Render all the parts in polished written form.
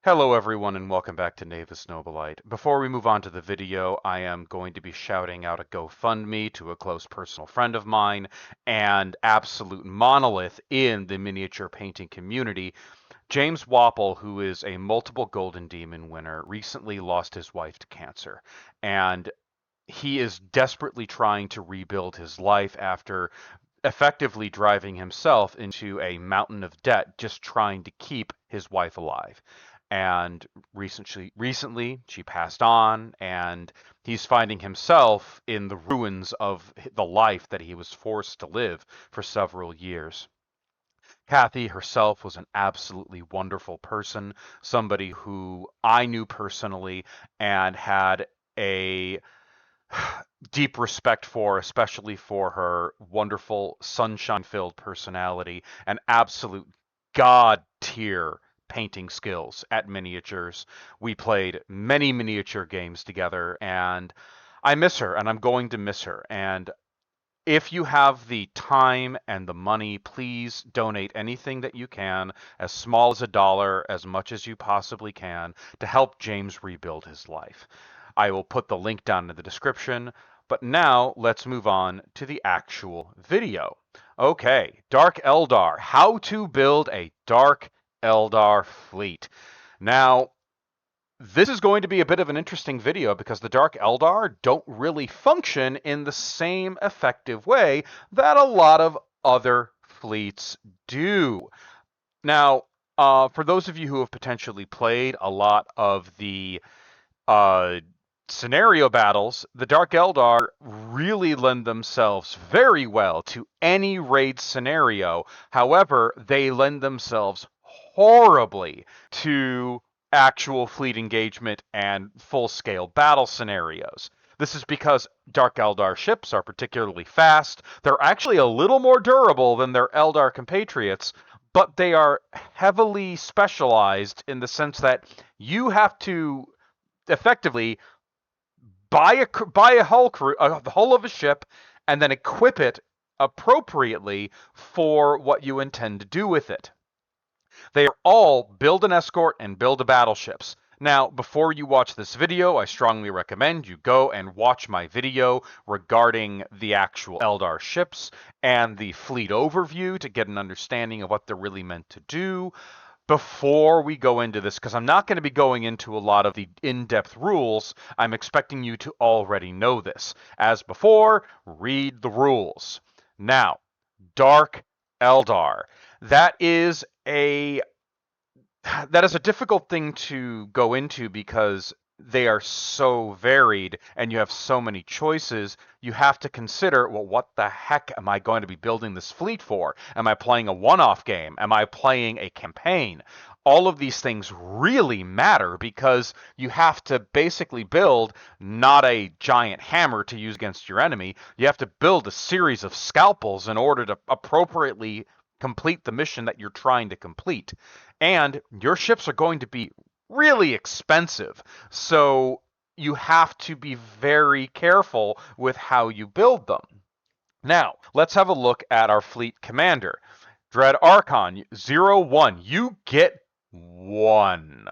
Hello everyone and welcome back to Navis Nobilite. Before we move on to the video, I am going to be shouting out a GoFundMe to a close personal friend of mine and absolute monolith in the miniature painting community. James Wapple, who is a multiple Golden Demon winner, recently lost his wife to cancer, and he is desperately trying to rebuild his life after effectively driving himself into a mountain of debt just trying to keep his wife alive. And recently she passed on, and he's finding himself in the ruins of the life that he was forced to live for several years. Kathy herself was an absolutely wonderful person, somebody who I knew personally and had a deep respect for, especially for her wonderful sunshine-filled personality and absolute god tier painting skills at miniatures. We played many miniature games together, and I miss her, and I'm going to miss her. And if you have the time and the money, please donate anything that you can, as small as $1, as much as you possibly can, to help James rebuild his life. I will put the link down in the description, but now let's move on to the actual video. Okay, Dark Eldar, how to build a Dark Eldar fleet. Now, this is going to be a bit of an interesting video because the Dark Eldar don't really function in the same effective way that a lot of other fleets do. Now, for those of you who have potentially played a lot of the uh, scenario battles, the Dark Eldar really lend themselves very well to any raid scenario. However, they lend themselves horribly to actual fleet engagement and full-scale battle scenarios. This is because Dark Eldar ships are particularly fast. They're actually a little more durable than their Eldar compatriots, but they are heavily specialized in the sense that you have to effectively buy a the hull of a ship, and then equip it appropriately for what you intend to do with it. They are all build an escort and build a battleships. Now, before you watch this video, I strongly recommend you go and watch my video regarding the actual Eldar ships and the fleet overview to get an understanding of what they're really meant to do before we go into this, because I'm not going to be going into a lot of the in-depth rules. I'm expecting you to already know this. As before, read the rules. Now, Dark Eldar. That is a difficult thing to go into because they are so varied and you have so many choices. You have to consider, well, what the heck am I going to be building this fleet for? Am I playing a one-off game? Am I playing a campaign? All of these things really matter because you have to basically build not a giant hammer to use against your enemy. You have to build a series of scalpels in order to appropriately complete the mission that you're trying to complete. And your ships are going to be really expensive. So you have to be very careful with how you build them. Now, let's have a look at our fleet commander. Dread Archon, 0-1. You get one.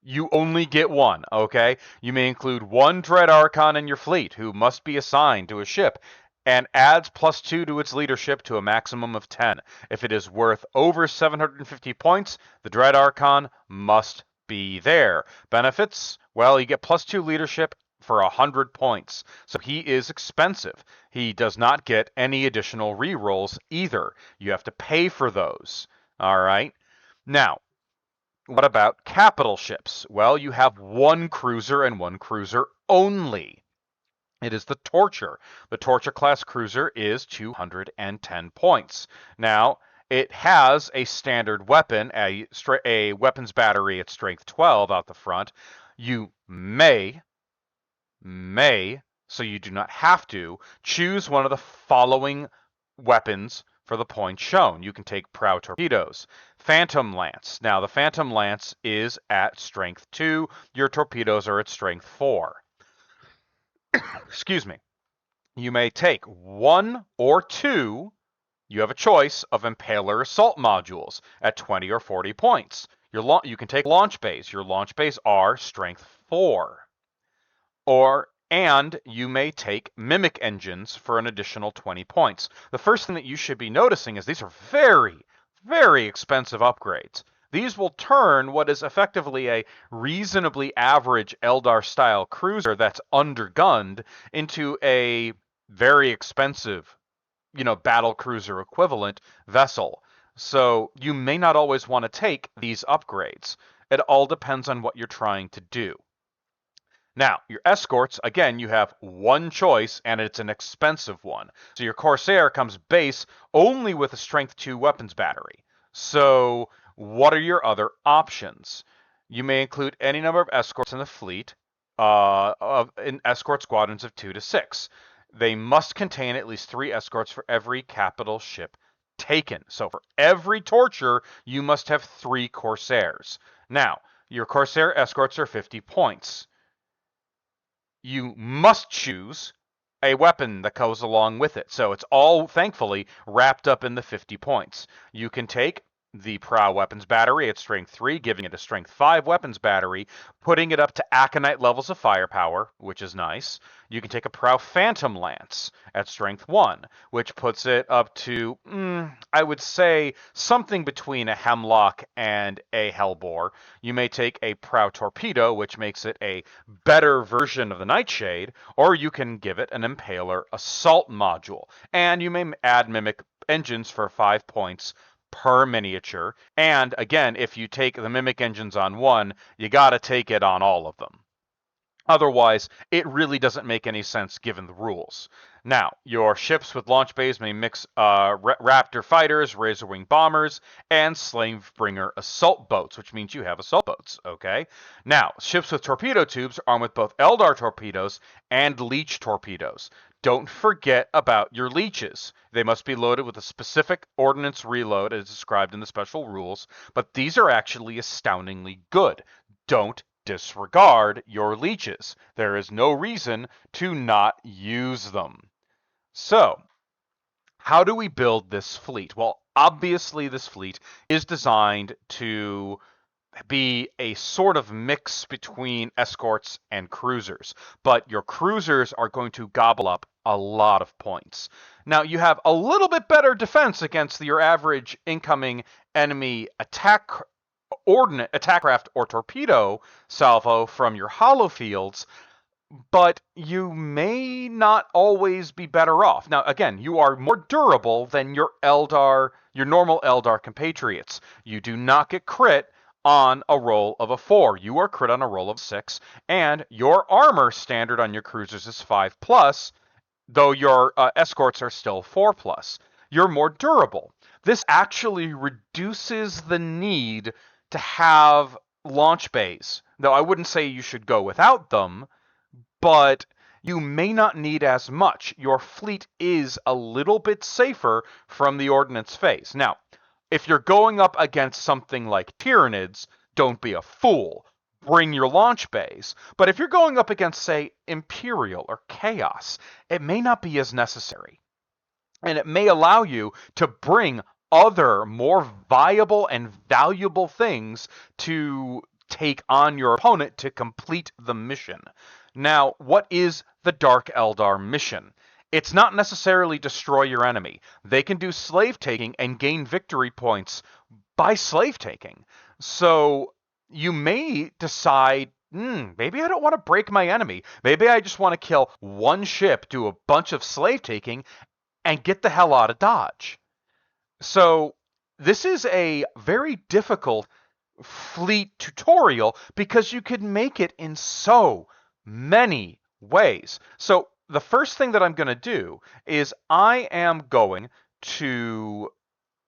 You only get one, okay? You may include one Dread Archon in your fleet who must be assigned to a ship and adds +2 to its leadership to a maximum of 10. If it is worth over 750 points, the Dread Archon must be there. Benefits? Well, you get +2 leadership for 100 points. So he is expensive. He does not get any additional rerolls either. You have to pay for those. All right? Now, what about capital ships? Well, you have one cruiser and one cruiser only. It is the Torture. The Torture class cruiser is 210 points. Now, it has a standard weapon, a weapons battery at strength 12 out the front. You may, so you do not have to, choose one of the following weapons for the points shown. You can take Prow Torpedoes. Phantom Lance. Now, the Phantom Lance is at strength 2. Your torpedoes are at strength 4. Excuse me. You may take one or two, you have a choice, of Impaler Assault modules at 20 or 40 points. You can take launch bays. Your launch bays are strength 4. And you may take mimic engines for an additional 20 points. The first thing that you should be noticing is these are very, very expensive upgrades. These will turn what is effectively a reasonably average Eldar-style cruiser that's undergunned into a very expensive, battle cruiser equivalent vessel. So you may not always want to take these upgrades. It all depends on what you're trying to do. Now, your escorts, again, you have one choice, and it's an expensive one. So your Corsair comes base only with a Strength 2 weapons battery. So what are your other options? You may include any number of escorts in the fleet, in escort squadrons of 2 to 6. They must contain at least 3 escorts for every capital ship taken. So for every torture, you must have 3 Corsairs. Now, your Corsair escorts are 50 points. You must choose a weapon that goes along with it. So it's all, thankfully, wrapped up in the 50 points. You can take the Prow weapons battery at strength 3, giving it a strength 5 weapons battery, putting it up to Aconite levels of firepower, which is nice. You can take a Prow Phantom Lance at strength 1, which puts it up to, I would say, something between a Hemlock and a Hellbore. You may take a Prow Torpedo, which makes it a better version of the Nightshade, or you can give it an Impaler Assault module. And you may add Mimic engines for 5 points per miniature. And again, if you take the Mimic engines on one, you gotta take it on all of them. Otherwise, it really doesn't make any sense given the rules. Now, your ships with launch bays may mix Raptor fighters, Razorwing bombers, and Slavebringer assault boats, which means you have assault boats, okay? Now, ships with torpedo tubes are armed with both Eldar torpedoes and Leech torpedoes. Don't forget about your leeches. They must be loaded with a specific ordnance reload as described in the special rules, but these are actually astoundingly good. Don't disregard your leeches. There is no reason to not use them. So, how do we build this fleet? Well, obviously this fleet is designed to be a sort of mix between escorts and cruisers, but your cruisers are going to gobble up a lot of points. Now, you have a little bit better defense against your average incoming enemy attack craft or torpedo salvo from your hollow fields, but you may not always be better off. Now, again, you are more durable than your normal Eldar compatriots. You do not get crit on a roll of a 4. You are crit on a roll of 6, and your armor standard on your cruisers is 5+, though your escorts are still 4+. You're more durable. This actually reduces the need to have launch bays, though I wouldn't say you should go without them, but you may not need as much. Your fleet is a little bit safer from the ordnance phase. Now, if you're going up against something like Tyranids, don't be a fool. Bring your launch bays. But if you're going up against, say, Imperial or Chaos, it may not be as necessary. And it may allow you to bring other more viable and valuable things to take on your opponent to complete the mission. Now, what is the Dark Eldar mission? It's not necessarily destroy your enemy. They can do slave taking and gain victory points by slave taking. So you may decide, maybe I don't want to break my enemy. Maybe I just want to kill one ship, do a bunch of slave taking, and get the hell out of Dodge. So this is a very difficult fleet tutorial because you could make it in so many ways. So the first thing that I'm going to do is I am going to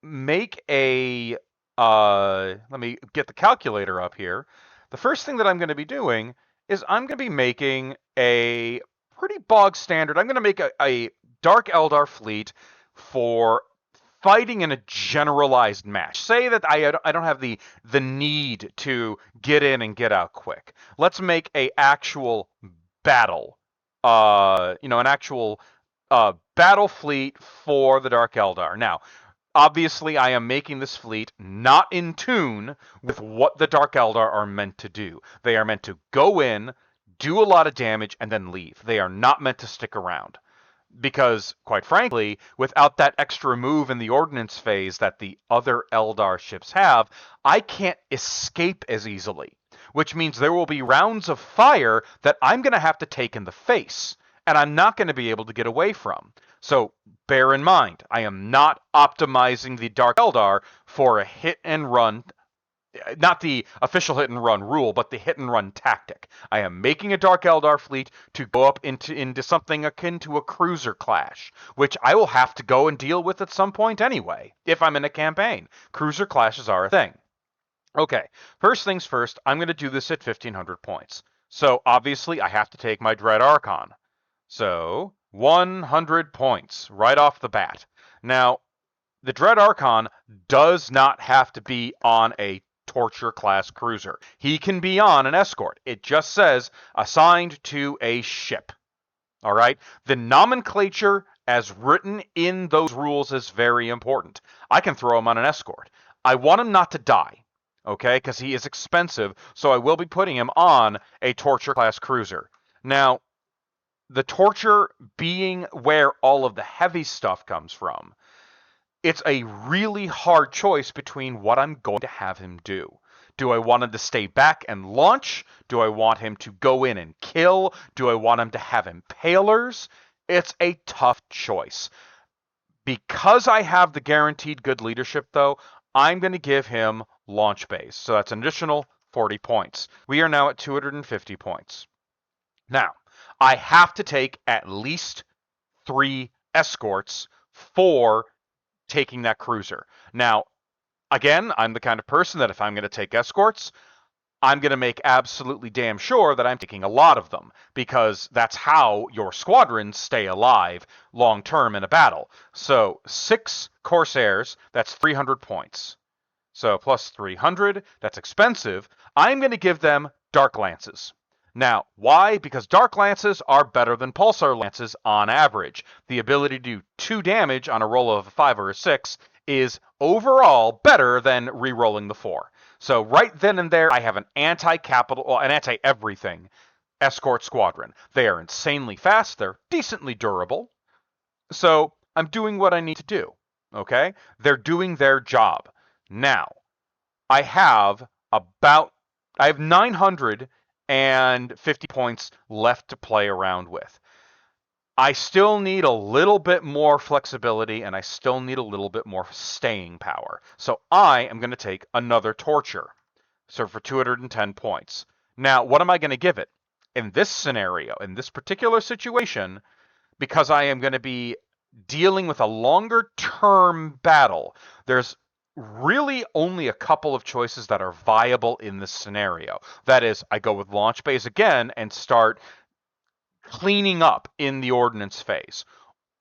make a, let me get the calculator up here. The first thing that I'm going to be doing is I'm going to be making a pretty bog standard. I'm going to make a Dark Eldar fleet for fighting in a generalized match. Say that I don't have the need to get in and get out quick. Let's make a actual battle. An actual battle fleet for the Dark Eldar. Now, obviously I am making this fleet not in tune with what the Dark Eldar are meant to do. They are meant to go in, do a lot of damage, and then leave. They are not meant to stick around. Because, quite frankly, without that extra move in the ordnance phase that the other Eldar ships have, I can't escape as easily. Which means there will be rounds of fire that I'm going to have to take in the face, and I'm not going to be able to get away from. So bear in mind, I am not optimizing the Dark Eldar for a hit and run, not the official hit and run rule, but the hit and run tactic. I am making a Dark Eldar fleet to go up into something akin to a cruiser clash, which I will have to go and deal with at some point anyway, if I'm in a campaign. Cruiser clashes are a thing. Okay, first things first, I'm going to do this at 1500 points. So obviously I have to take my Dread Archon. So 100 points right off the bat. Now, the Dread Archon does not have to be on a Torture class cruiser. He can be on an escort. It just says assigned to a ship. All right? The nomenclature as written in those rules is very important. I can throw him on an escort. I want him not to die. Okay, because he is expensive, so I will be putting him on a Torture class cruiser. Now, the Torture being where all of the heavy stuff comes from, it's a really hard choice between what I'm going to have him do. Do I want him to stay back and launch? Do I want him to go in and kill? Do I want him to have impalers? It's a tough choice. Because I have the guaranteed good leadership, though, I'm going to give him launch base. So that's an additional 40 points. We are now at 250 points. Now, I have to take at least 3 escorts for taking that cruiser. Now, again, I'm the kind of person that if I'm going to take escorts, I'm going to make absolutely damn sure that I'm taking a lot of them, because that's how your squadrons stay alive long term in a battle. So 6 Corsairs, that's 300 points. So plus 300, that's expensive. I'm going to give them Dark Lances. Now, why? Because Dark Lances are better than Pulsar Lances on average. The ability to do 2 damage on a roll of a 5 or a 6 is overall better than re-rolling the 4. So right then and there, I have an anti-capital, well, an anti-everything escort squadron. They are insanely fast. They're decently durable. So I'm doing what I need to do. Okay? They're doing their job. Now, I have 950 points left to play around with. I still need a little bit more flexibility, and I still need a little bit more staying power. So I am going to take another Torture. So for 210 points. Now, what am I going to give it? In this scenario, in this particular situation, because I am going to be dealing with a longer term battle, there's really only a couple of choices that are viable in this scenario. That is, I go with launch base again and start cleaning up in the ordnance phase.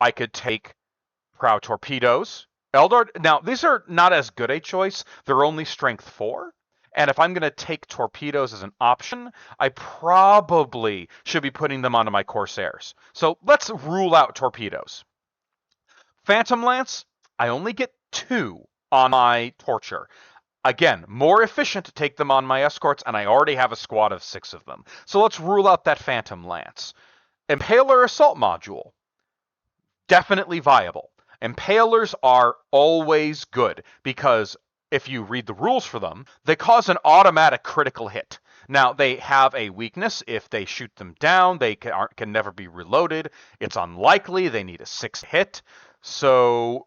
I could take Prow Torpedoes. Eldar, now these are not as good a choice. They're only strength 4. And if I'm going to take torpedoes as an option, I probably should be putting them onto my Corsairs. So let's rule out torpedoes. Phantom Lance, I only get 2 on my Torture. Again, more efficient to take them on my escorts, and I already have a squad of 6 of them. So let's rule out that Phantom Lance. Impaler Assault Module, definitely viable. Impalers are always good, because if you read the rules for them, they cause an automatic critical hit. Now, they have a weakness. If they shoot them down, they can never be reloaded. It's unlikely. They need a 6 hit. So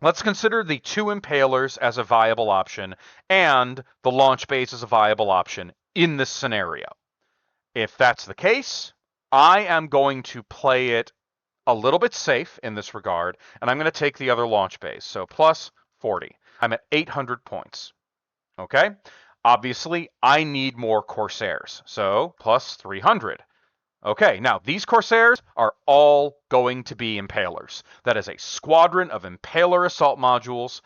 let's consider the 2 Impalers as a viable option, and the launch base as a viable option in this scenario. If that's the case, I am going to play it a little bit safe in this regard, and I'm going to take the other launch base. So plus 40. I'm at 800 points. Okay? Obviously, I need more Corsairs. So plus 300. Okay, now these Corsairs are all going to be Impalers. That is a squadron of Impaler assault modules.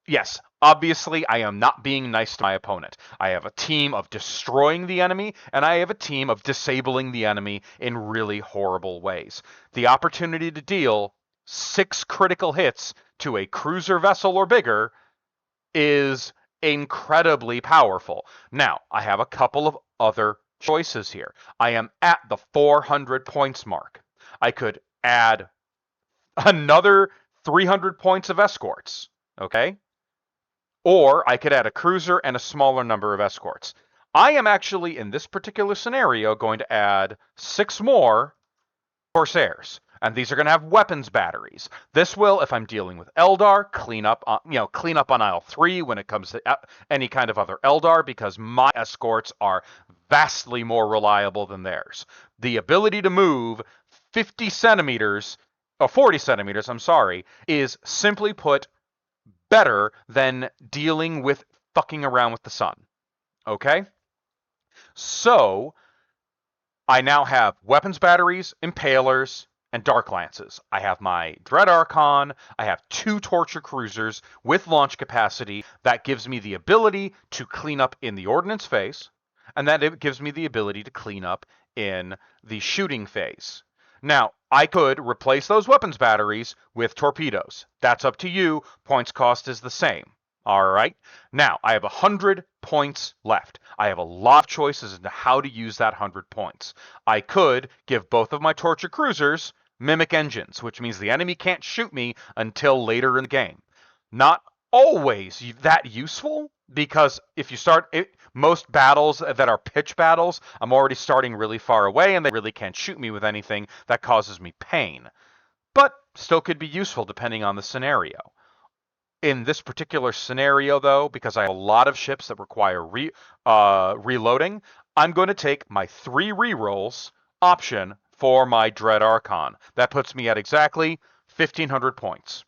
Yes, obviously I am not being nice to my opponent. I have a team of destroying the enemy, and I have a team of disabling the enemy in really horrible ways. The opportunity to deal 6 critical hits to a cruiser vessel or bigger is incredibly powerful. Now, I have a couple of other choices here. I am at the 400 points mark. I could add another 300 points of escorts, okay? Or I could add a cruiser and a smaller number of escorts. I am actually, in this particular scenario, going to add 6 more Corsairs. And these are going to have weapons batteries. This will, if I'm dealing with Eldar, clean up on aisle 3 when it comes to any kind of other Eldar, because my escorts are vastly more reliable than theirs. The ability to move 50 centimeters, or 40 centimeters, I'm sorry, is simply put better than dealing with fucking around with the sun. Okay? So, I now have weapons batteries, impalers, and dark lances. I have my Dread Archon. I have 2 torture cruisers with launch capacity. That gives me the ability to clean up in the ordnance phase, and that it gives me the ability to clean up in the shooting phase. Now, I could replace those weapons batteries with torpedoes. That's up to you. Points cost is the same. All right. Now, I have 100 points left. I have a lot of choices as to how to use that 100 points. I could give both of my torture cruisers mimic engines, which means the enemy can't shoot me until later in the game. Not always that useful, because if you start most battles that are pitch battles, I'm already starting really far away and they really can't shoot me with anything that causes me pain. But still could be useful depending on the scenario. In this particular scenario, though, because I have a lot of ships that require reloading, I'm going to take my 3 rerolls option for my Dread Archon. That puts me at exactly 1,500 points.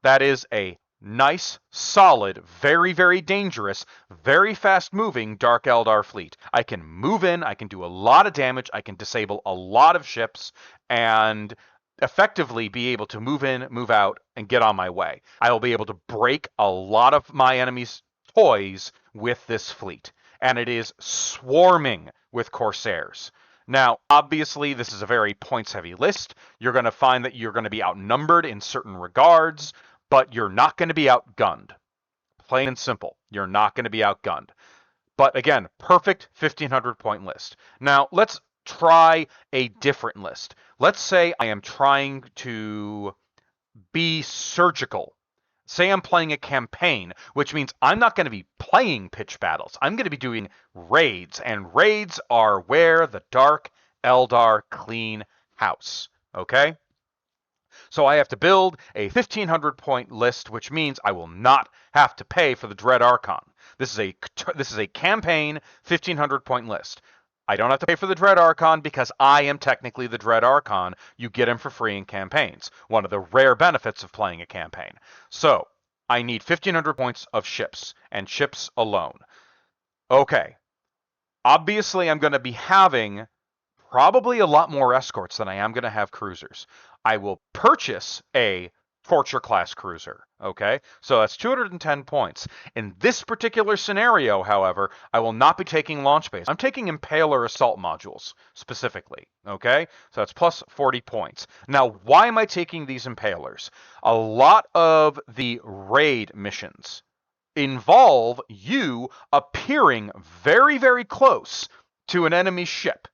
That is a nice, solid, very, very dangerous, very fast-moving Dark Eldar fleet. I can move in, I can do a lot of damage, I can disable a lot of ships, and effectively be able to move in, move out, and get on my way. I will be able to break a lot of my enemies' toys with this fleet, and it is swarming with Corsairs. Now, obviously, this is a very points-heavy list. You're going to find that you're going to be outnumbered in certain regards, but you're not going to be outgunned. Plain and simple. You're not going to be outgunned. But again, perfect 1,500 point list. Now, let's try a different list. Let's say I am trying to be surgical. Say I'm playing a campaign, which means I'm not going to be playing pitch battles. I'm going to be doing raids, and raids are where the Dark Eldar clean house. Okay? So I have to build a 1,500 point list, which means I will not have to pay for the Dread Archon. This is a campaign 1,500 point list. I don't have to pay for the Dread Archon because I am technically the Dread Archon. You get him for free in campaigns. One of the rare benefits of playing a campaign. So, I need 1,500 points of ships, and ships alone. Okay. Obviously, I'm going to be having probably a lot more escorts than I am going to have cruisers. I will purchase a Torture class cruiser, okay? So that's 210 points. In this particular scenario, however, I will not be taking launch base. I'm taking Impaler assault modules, specifically, okay? So that's plus 40 points. Now, why am I taking these Impalers? A lot of the raid missions involve you appearing very, very close to an enemy ship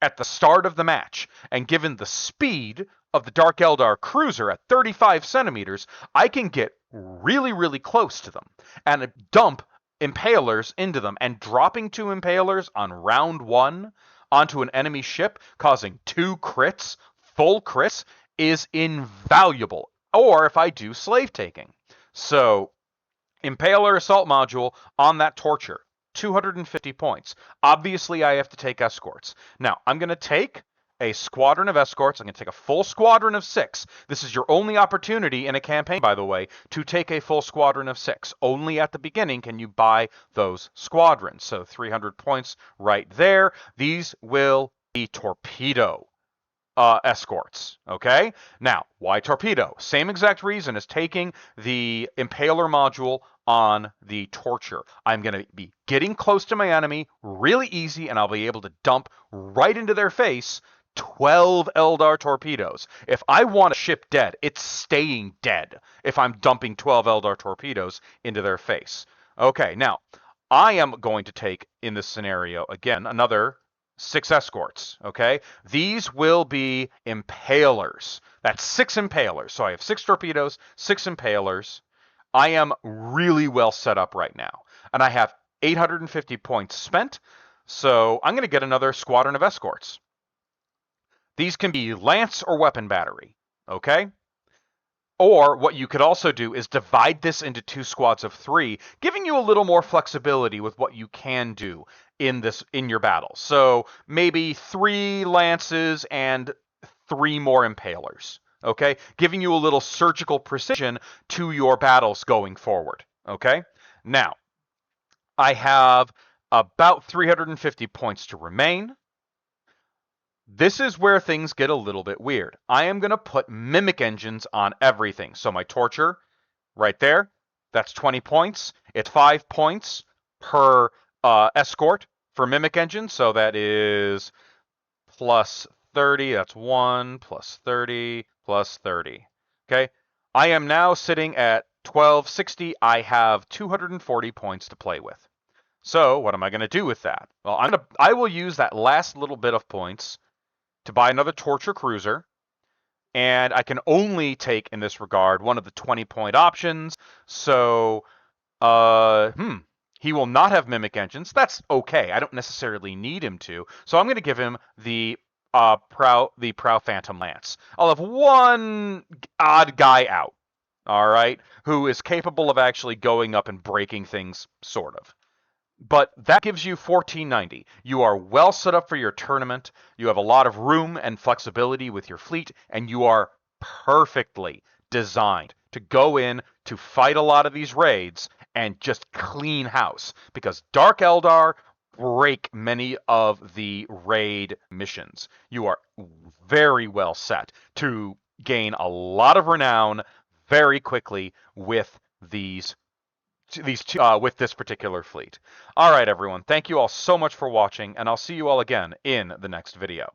at the start of the match, and given the speed of the Dark Eldar cruiser at 35 centimeters, I can get really, really close to them and dump impalers into them, and dropping 2 impalers on round 1 onto an enemy ship, causing 2 crits, full crits, is invaluable. Or if I do slave taking. So, Impaler assault module on that torture. 250 points. Obviously, I have to take escorts. Now, I'm going to take a squadron of escorts. I'm going to take a full squadron of 6. This is your only opportunity in a campaign, by the way, to take a full squadron of 6. Only at the beginning can you buy those squadrons. So 300 points right there. These will be torpedo escorts, okay? Now, why torpedo? Same exact reason as taking the Impaler module on the Torture. I'm going to be getting close to my enemy really easy, and I'll be able to dump right into their face 12 Eldar torpedoes. If I want a ship dead, it's staying dead if I'm dumping 12 Eldar torpedoes into their face. Okay, now, I am going to take, in this scenario, again, another 6 escorts, okay? These will be impalers. That's 6 impalers. So I have 6 torpedoes, 6 impalers. I am really well set up right now. And I have 850 points spent, so I'm going to get another squadron of escorts. These can be lance or weapon battery, okay? Or what you could also do is divide this into 2 squads of 3, giving you a little more flexibility with what you can do in your battle. So maybe 3 lances and 3 more impalers, okay? Giving you a little surgical precision to your battles going forward, okay? Now, I have about 350 points to remain. This is where things get a little bit weird. I am going to put mimic engines on everything. So my torture, right there, that's 20 points. It's 5 points per escort for mimic engine. So that is plus 30. That's 1 plus 30 plus 30. Okay. I am now sitting at 1260. I have 240 points to play with. So what am I going to do with that? Well, I will use that last little bit of points to buy another torture cruiser, and I can only take, in this regard, one of the 20-point options. So, he will not have mimic engines. That's okay. I don't necessarily need him to. So I'm going to give him the Prow Phantom Lance. I'll have one odd guy out, all right, who is capable of actually going up and breaking things, sort of. But that gives you 1490. You are well set up for your tournament. You have a lot of room and flexibility with your fleet, and you are perfectly designed to go in to fight a lot of these raids and just clean house. Because Dark Eldar break many of the raid missions. You are very well set to gain a lot of renown very quickly with with this particular fleet. All right, everyone. Thank you all so much for watching, and I'll see you all again in the next video.